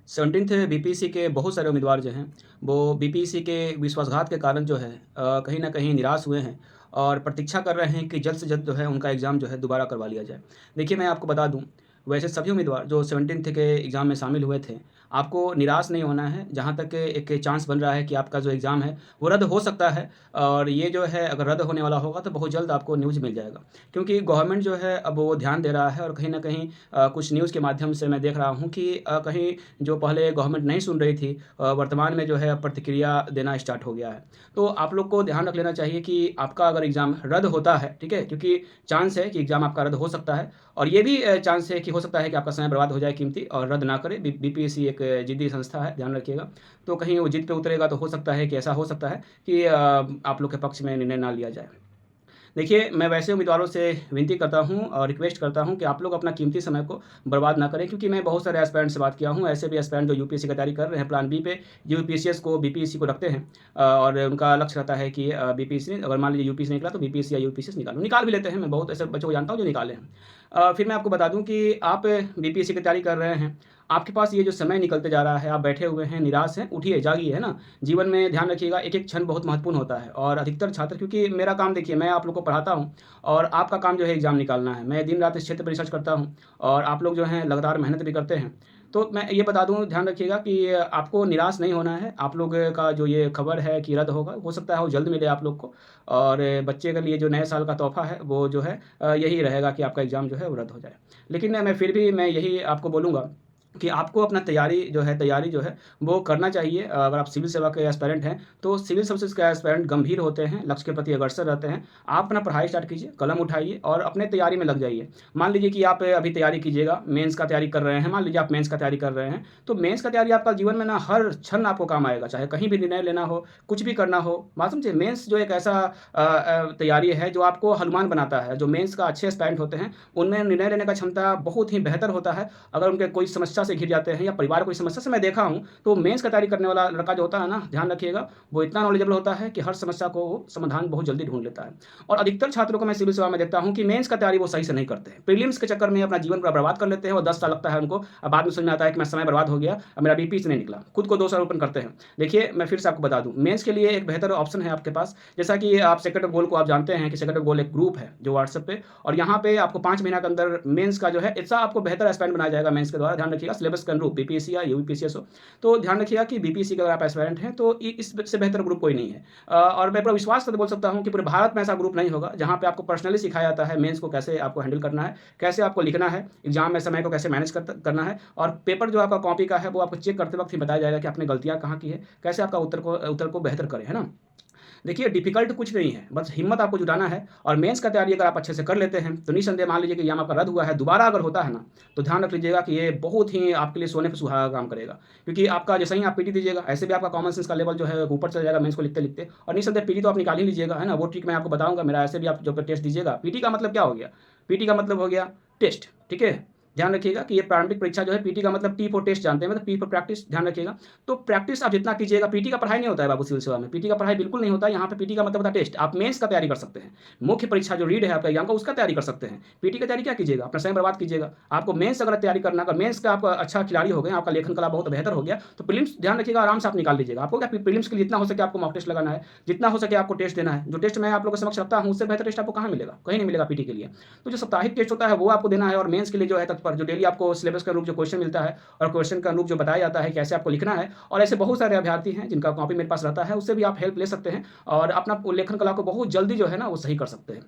17th BPSC के बहुत सारे उम्मीदवार जो हैं, वो बीपीएससी के विश्वासघात के कारण जो है कहीं न कहीं निराश हुए हैं और प्रतीक्षा कर रहे हैं कि जल्द से जल्द जो है उनका एग्ज़ाम जो है दोबारा करवा लिया जाए। देखिए, मैं आपको बता दूँ, वैसे सभी उम्मीदवार जो 17th के एग्ज़ाम में शामिल हुए थे, आपको निराश नहीं होना है। जहाँ तक एक चांस बन रहा है कि आपका जो एग्ज़ाम है, वो रद्द हो सकता है और ये जो है अगर रद्द होने वाला होगा तो बहुत जल्द आपको न्यूज़ मिल जाएगा। क्योंकि गवर्नमेंट जो है अब वो ध्यान दे रहा है और कहीं न कहीं कुछ न्यूज़ के माध्यम से मैं देख रहा हूँ कि कहीं जो पहले गवर्नमेंट नहीं सुन रही थी वर्तमान में जो है प्रतिक्रिया देना स्टार्ट हो गया है। तो आप लोग को ध्यान रख लेना चाहिए कि आपका अगर एग्ज़ाम रद्द होता है, ठीक है? क्योंकि चांस है कि एग्ज़ाम आपका रद्द हो सकता है और ये भी चांस है कि हो सकता है कि आपका समय बर्बाद हो जाए कीमती और रद्द ना करें। बीपीएससी एक ज़िद्दी संस्था है, ध्यान रखिएगा। तो कहीं वो ज़िद पे उतरेगा तो हो सकता है कि ऐसा हो सकता है कि आप लोग के पक्ष में निर्णय ना लिया जाए। देखिए, मैं वैसे उम्मीदवारों से विनती करता हूँ और रिक्वेस्ट करता हूँ कि आप लोग अपना कीमती समय को बर्बाद ना करें, क्योंकि मैं बहुत सारे एस्पिरेंट से बात किया हूँ, ऐसे भी एस्पिरेंट जो यूपीएससी की तैयारी कर रहे हैं, प्लान बी पे यूपीएससीएस को बीपीएससी को रखते हैं और उनका लक्ष्य रहता है कि बीपीएससी अगर मान लीजिए यूपीएससी निकला तो बीपीएससी या यूपीएससीएस निकाल भी लेते हैं, मैं बहुत ऐसे बच्चों को जानता हूँ जो निकाले हैं। फिर मैं आपको बता दूँ कि आप बीपीएससी की तैयारी कर रहे हैं, आपके पास ये जो समय निकलते जा रहा है, आप बैठे हुए हैं, निराश हैं, उठिए, जागिए, है ना? जीवन में ध्यान रखिएगा, एक-एक क्षण बहुत महत्वपूर्ण होता है और अधिकतर छात्र, क्योंकि मेरा काम देखिए, मैं आप लोग को पढ़ाता हूँ और आपका काम जो है एग्ज़ाम निकालना है। मैं दिन-रात इस क्षेत्र पे रिसर्च करता हूँ और आप लोग जो हैं लगातार मेहनत भी करते हैं। तो मैं ये बता दूँ, ध्यान रखिएगा कि आपको निराश नहीं होना है। आप लोग का जो ये खबर है कि रद्द होगा, हो सकता है वो जल्द मिले आप लोग को और बच्चे के लिए जो नए साल का तोहफ़ा है, वो जो है यही रहेगा कि आपका एग्ज़ाम जो है वो रद्द हो जाए। लेकिन मैं फिर भी मैं यही आपको बोलूँगा कि आपको अपना तैयारी जो है वो करना चाहिए। अगर आप सिविल सेवा के एस्पायरेंट हैं, तो सिविल सर्विसेज़ के एस्पायरेंट गंभीर होते हैं, लक्ष्य के प्रति अग्रसर रहते हैं। आप अपना पढ़ाई स्टार्ट कीजिए, कलम उठाइए और अपने तैयारी में लग जाइए। मान लीजिए कि आप अभी तैयारी कीजिएगा, मेंस का तैयारी कर रहे हैं, मान लीजिए आप मेंस का तैयारी कर रहे हैं, तो मेंस का तैयारी आपका जीवन में ना हर क्षण आपको काम आएगा, चाहे कहीं भी निर्णय लेना हो, कुछ भी करना हो। बात समझे? मेंस जो एक ऐसा तैयारी है जो आपको हनुमान बनाता है। जो मेंस का अच्छे एस्पायरेंट होते हैं, उनमें निर्णय लेने का क्षमता बहुत ही बेहतर होता है। अगर उनके कोई समस्या से घिर जाते हैं या परिवार को कोई समस्या से मैं देखा हूँ, तो मेंस का तैयारी करने वाला लड़का जो होता है ना, ध्यान रखिएगा, वो इतना नॉलेजेबल होता है कि हर समस्या को वो समाधान बहुत जल्दी ढूँढ लेता है। और अधिकतर छात्रों को मैं सिविल सेवा में देखता हूँ कि मेंस का तैयारी वो सही से नहीं करते हैं। प्रीलिम्स के चक्कर में अपना जीवन पूरा बर्बाद कर लेते हैं और 10 साल लगता है उनको। बाद में समझ में आता है कि मैं समय बर्बाद हो गया, अब मेरा बीपी से नहीं निकला। खुद को दोषारोपण करते हैं। देखिए, मैं फिर से आपको बता दूँ, मेंस के लिए एक बेहतर ऑप्शन है आपके पास। जैसा कि आप सेक्रेटरी ऑफ गोल को आप जानते हैं कि सेक्रेटरी ऑफ गोल एक ग्रुप है जो व्हाट्सएप पे, और यहाँ पे आपको 5 महीना के अंदर मेंस का जो है इतना आपको बेहतर एस्पायरेंट बनाया जाएगा मेंस के द्वारा। ध्यान रखिएगा, सिलेबस के अनुरूप बीपीएससी या यूपीएससी हो। तो ध्यान रखिएगा कि बीपीएससी के अगर आप एस्पायरेंट हैं तो इससे बेहतर ग्रुप कोई नहीं है। और मैं पूरा विश्वास से बोल सकता हूँ कि पूरे भारत में ऐसा ग्रुप नहीं होगा जहाँ पे आपको पर्सनली सिखाया जाता है मेंस को कैसे आपको हैंडल करना है, कैसे आपको लिखना है, एग्जाम में समय को कैसे मैनेज करना है, और पेपर जो आपका कॉपी का है वो आपको चेक करते वक्त ही बताया जाएगा कि आपने गलतियाँ कहाँ की है, कैसे आपका उत्तर को बेहतर करें, है ना? देखिए, डिफ़िकल्ट कुछ नहीं है, बस हिम्मत आपको जुटाना है और मेंस का तैयारी अगर आप अच्छे से कर लेते हैं, तो निःसंदेह मान लीजिए कि एग्ज़ाम आपका रद्द हुआ है, दोबारा अगर होता है ना, तो ध्यान रख लीजिएगा कि ये बहुत ही आपके लिए सोने पे सुहागा काम करेगा। क्योंकि आपका जैसे ही आप पीटी दीजिएगा, ऐसे भी आपका कॉमन सेंस का लेवल जो है ऊपर चला जाएगा मेंस को लिखते-लिखते, और निःसंदेह पीटी तो आप निकाल ही लीजिएगा, है ना? वो ट्रिक मैं आपको बताऊँगा, मेरा ऐसे भी आप जब टेस्ट दीजिएगा, पीटी का मतलब क्या हो गया? पीटी का मतलब हो गया टेस्ट, ठीक है? ध्यान रखिएगा कि ये प्रारंभिक परीक्षा जो है, पीटी का मतलब टी फॉर टेस्ट जानते हैं, मतलब पी फॉर प्रैक्टिस, ध्यान रखिएगा। तो प्रैक्टिस आप जितना कीजिएगा, पीटी का पढ़ाई नहीं होता है बाबू सिविल सेवा में, पीटी का पढ़ाई बिल्कुल नहीं होता है, यहाँ पे पीटी का मतलब होता है टेस्ट। आप मेंस का तैयारी कर सकते हैं, मुख्य परीक्षा जो रीड है आपका एग्जाम का, उसका तैयारी कर सकते हैं। पीटी की तैयारी क्या कीजिएगा, अपना समय बर्बाद कीजिएगा। आपको मेंस अगर तैयारी करना, अगर मेंस का आप अच्छा खिलाड़ी हो गए, आपका लेखन कला बहुत बेहतर हो गया, तो प्रीलिम्स ध्यान रखिएगा आराम से आप निकाल लीजिएगा। आपको क्या प्रीलिम्स के लिए जितना हो सके आपको मॉक टेस्ट लगाना है, जितना हो सके आपको टेस्ट देना है। जो टेस्ट मैं आप लोगों के समक्ष रखता हूँ, उससे बेहतर टेस्ट आपको कहाँ मिलेगा? कहीं नहीं मिलेगा पीटी के लिए। तो जो साप्ताहिक टेस्ट होता है वो आपको देना है, और मेंस के लिए जो है तत्पर, जो डेली आपको सिलेबस के अनुरूप जो क्वेश्चन मिलता है और क्वेश्चन के अनुरूप जो बताया जाता है कैसे आपको लिखना है, और ऐसे बहुत सारे अभ्यर्थी हैं जिनका कॉपी मेरे पास रहता है, उससे भी आप हेल्प ले सकते हैं और अपना लेखन कला को बहुत जल्दी जो है ना वो सही कर सकते हैं।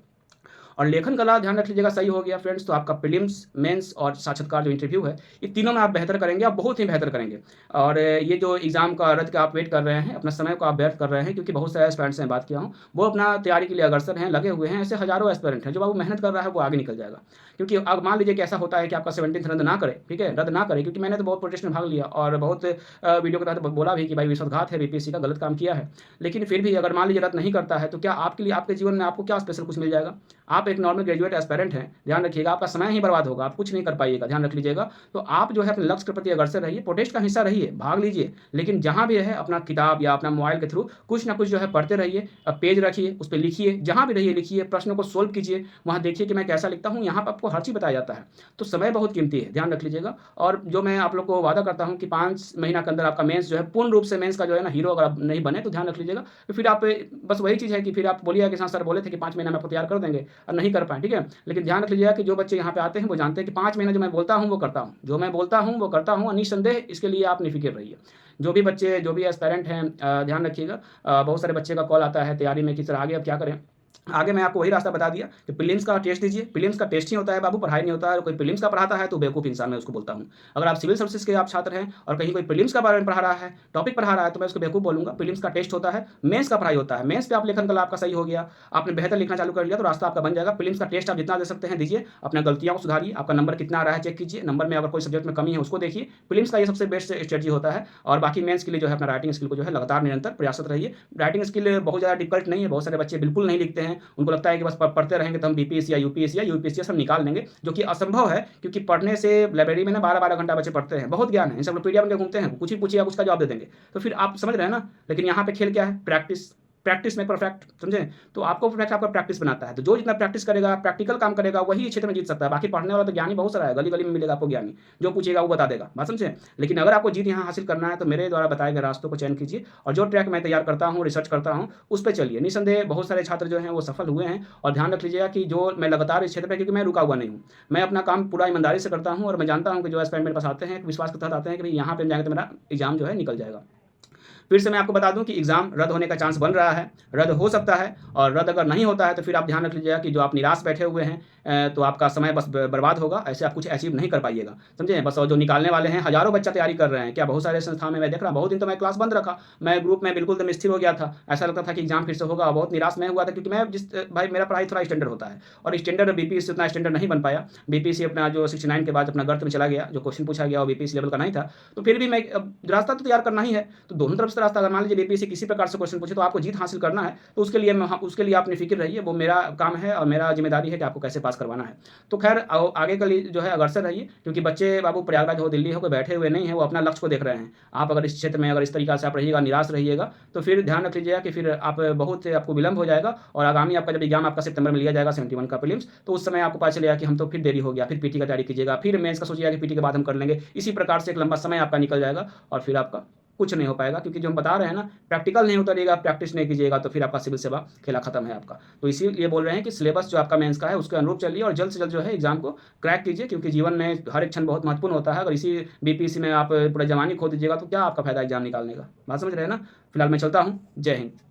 और लेखन कला ध्यान रख लीजिएगा सही हो गया फ्रेंड्स, तो आपका प्रीलिम्स, मेंस और साक्षात्कार जो इंटरव्यू है, ये तीनों में आप बेहतर करेंगे, आप बहुत ही बेहतर करेंगे। और ये जो एग्ज़ाम का रद्द का आप वेट कर रहे हैं, अपना समय को आप व्यर्थ कर रहे हैं, क्योंकि बहुत सारे एस्पिरेंट्स से मैं बात किया हूँ, वो अपना तैयारी के लिए अग्रसर हैं, लगे हुए हैं। ऐसे हज़ारों एस्पिरेंट हैं, जो बाबू मेहनत कर रहा है वो आगे निकल जाएगा। क्योंकि अब मान लीजिए कि ऐसा होता है कि आपका 17th रद्द ना करे, ठीक है? रद्द ना करे, क्योंकि मैंने तो बहुत प्रोटेस्ट में भाग लिया और बहुत वीडियो के तहत बोला भी कि भाई विश्वासघात है, बीपीएससी का गलत काम किया है। लेकिन फिर भी अगर मान लीजिए रद्द नहीं करता है, तो क्या आपके लिए आपके जीवन में आपको क्या स्पेशल कुछ मिल जाएगा? आप एक नॉर्मल ग्रेजुएट एस्पायरेंट हैं, ध्यान रखिएगा आपका समय ही बर्बाद होगा, आप कुछ नहीं कर पाइएगा, ध्यान रख लीजिएगा। तो आप जो है अपने लक्ष्य के प्रति अग्रसर रहिए, प्रोटेस्ट का हिस्सा रहिए, भाग लीजिए, लेकिन जहाँ भी रहे अपना किताब या अपना मोबाइल के थ्रू कुछ ना कुछ जो है पढ़ते रहिए, पेज रखिए, उस पे लिखिए, जहाँ भी रहिए लिखिए, प्रश्नों को सोल्व कीजिए, वहाँ देखिए कि मैं कैसा लिखता हूँ, यहाँ पे आपको हर चीज़ बताया जाता है। तो समय बहुत कीमती है, ध्यान रख लीजिएगा। और जो मैं आप लोग को वादा करता हूँ कि 5 महीना के अंदर आपका मेंस जो है पूर्ण रूप से मेंस का जो है ना हीरो अगर आप नहीं बने तो ध्यान रख लीजिएगा। तो फिर आप बस वही चीज़ है कि फिर आप बोलिएगा कि हाँ सर बोले थे कि 5 महीना में आपको तैयार कर देंगे और नहीं कर पाए, ठीक है। लेकिन ध्यान रख लीजिएगा कि जो बच्चे यहाँ पे आते हैं वो जानते हैं कि 5 महीना जो मैं बोलता हूँ वो करता हूँ, जो मैं बोलता हूँ वो करता हूँ और निःसंदेह इसके लिए आप निफ़िक्र रहिए। जो भी बच्चे जो भी एस्पायरेंट हैं ध्यान रखिएगा, बहुत सारे बच्चे का कॉल आता है तैयारी में कि सर आगे अब क्या करें? आगे मैं आपको वही रास्ता बता दिया कि प्रीलिम्स का टेस्ट दीजिए, प्रीलिम्स का टेस्ट ही होता है बाबू, पढ़ाई नहीं होता है। कोई प्रीलिम्स का पढ़ाता है तो बेवकूफ़ इंसान मैं उसको बोलता हूँ। अगर आप सिविल सर्विसेज़ के आप छात्र हैं और कहीं कोई प्रीलिम्स के बारे में पढ़ा रहा है, टॉपिक पढ़ा रहा है, तो मैं उसको बेवकूफ़ बोलूँगा। प्रीलिम्स का टेस्ट होता है, मेंस का पढ़ाई होता है। मेंस पे आप लेखन कला आपका सही हो गया, आपने बेहतर लिखना चालू कर लिया तो रास्ता आपका बन जाएगा। प्रीलिम्स का टेस्ट आप जितना दे सकते हैं दीजिए, अपना गलतियों को सुधारिए, आपका नंबर कितना आ रहा है चेक कीजिए, नंबर में अगर कोई सब्जेक्ट में कमी है उसको देखिए। प्रीलिम्स का ये सबसे बेस्ट स्ट्रेटजी होता है। और बाकी मेंस के लिए जो है अपना राइटिंग स्किल को जो है लगातार निरंतर प्रयासरत रहिए। राइटिंग स्किल बहुत ज़्यादा डिफ़िकल्ट नहीं है, बहुत सारे बच्चे बिल्कुल नहीं लिखते हैं, उनको लगता है कि बस पढ़ते रहेंगे तो हम बीपीएससी या यूपीएससी सब निकाल लेंगे, जो कि असंभव है। क्योंकि पढ़ने से लाइब्रेरी में ना 12-12 घंटा बच्चे पढ़ते हैं, बहुत ज्ञान है, एनसाइक्लोपीडिया बन के घूमते हैं, कुछ ही पूछिए आप उसका जवाब दे देंगे। तो फिर आप समझ रहे हैं ना। लेकिन यहाँ पे खेल क्या है? प्रैक्टिस, प्रैक्टिस में परफेक्ट, समझे? तो आपको परफेक्ट आपका प्रैक्टिस बनाता है। तो जो जितना प्रैक्टिस करेगा, प्रैक्टिकल काम करेगा, वही इस क्षेत्र में जीत सकता है। बाकी पढ़ने वाला तो ज्ञानी बहुत सारा है, गली-गली में मिलेगा आपको ज्ञानी, जो पूछिएगा वो बता देगा, बात समझे? लेकिन अगर आपको जीत यहाँ हासिल करना है तो मेरे द्वारा बताए गए रास्तों को चयन कीजिए और जो ट्रैक मैं तैयार करता हूँ, रिसर्च करता हूँ, उस पे चलिए। निःसंदेह बहुत सारे छात्र जो हैं वो सफल हुए हैं। और ध्यान रख लीजिएगा कि जो मैं लगातार इस क्षेत्र पे, क्योंकि मैं रुका हुआ नहीं हूँ, मैं अपना काम पूरा ईमानदारी से करता हूँ और मैं जानता हूँ कि जो एस्पायरेंट मेरे पास आते हैं, एक विश्वास के तहत आते हैं कि भई यहाँ पे जाएँगे तो मेरा एग्ज़ाम जो है निकल जाएगा। फिर से मैं आपको बता दूँ कि एग्ज़ाम रद्द होने का चांस बन रहा है, रद्द हो सकता है। और रद्द अगर नहीं होता है तो फिर आप ध्यान रख लीजिएगा कि जो आप निराश बैठे हुए हैं, तो आपका समय बस बर्बाद होगा, ऐसे आप कुछ अचीव नहीं कर पाइएगा, समझे? बस। और जो निकालने वाले हैं, हज़ारों बच्चा तैयारी कर रहे हैं, क्या बहुत सारे संस्थान में मैं देख रहा हूँ, बहुत दिन तो मैं क्लास बंद रखा, मैं ग्रुप में बिल्कुल एकदम स्थिर हो गया था, ऐसा लगता था कि एग्ज़ाम फिर से होगा, और बहुत निराश मैं हुआ था क्योंकि मैं भाई मेरा पढ़ाई थोड़ा स्टैंडर्ड होता है और स्टैंडर्ड बीपीएससी उतना स्टैंडर्ड नहीं बन पाया। बीपीएससी अपना जो 69 के बाद अपना गर्त में चला गया, जो क्वेश्चन पूछा गया वो बीपीएससी लेवल का नहीं था। तो फिर भी मैं अब रास्ता तो तैयार करना ही है, तो दोनों तरफ से रास्ता, अगर मान लीजिए बीपीएससी किसी प्रकार से क्वेश्चन पूछे तो आपको जीत हासिल करना है, तो उसके लिए आप निफ़िक्र रहिए, वो मेरा काम है और मेरा ज़िम्मेदारी है कि आपको कैसे पास करवाना है। तो खैर आगे के लिए जो है अग्रसर रहिए, क्योंकि बच्चे बाबू प्रयागराज हो, दिल्ली हो, कोई बैठे हुए नहीं हैं, वो अपना लक्ष्य को देख रहे हैं। आप अगर इस क्षेत्र में अगर इस तरीक़ा से आप रहिएगा, निराश रहिएगा, तो फिर ध्यान रख लीजिएगा कि फिर आप बहुत आपको विलंब हो जाएगा। और आगामी आपका जब एग्ज़ाम आपका सितंबर में लिया जाएगा 71 का प्रीलिम्स, तो उस समय आपको पता चलेगा कि हम तो फिर देरी हो गया, फिर पीटी का तैयारी कीजिएगा, फिर मेंस का सोचिएगा कि पीटी के बाद हम कर लेंगे। इसी प्रकार से एक लंबा समय आपका निकल जाएगा और फिर आपका कुछ नहीं हो पाएगा, क्योंकि जो हम बता रहे हैं ना, प्रैक्टिकल नहीं उतरिएगा, प्रैक्टिस नहीं कीजिएगा तो फिर आपका सिविल सेवा खेला खत्म है आपका। तो इसीलिए बोल रहे हैं कि सिलेबस जो आपका मेंस का है उसके अनुरूप चलिए और जल्द से जल्द जो है एग्ज़ाम को क्रैक कीजिए, क्योंकि जीवन में हर एक क्षण बहुत महत्वपूर्ण होता है। अगर इसी बीपीएससी में आप पूरा जवानी खो दीजिएगा तो क्या आपका फ़ायदा एग्ज़ाम निकालने का, बात समझ रहे हैं ना। फिलहाल मैं चलता हूँ, जय हिंद।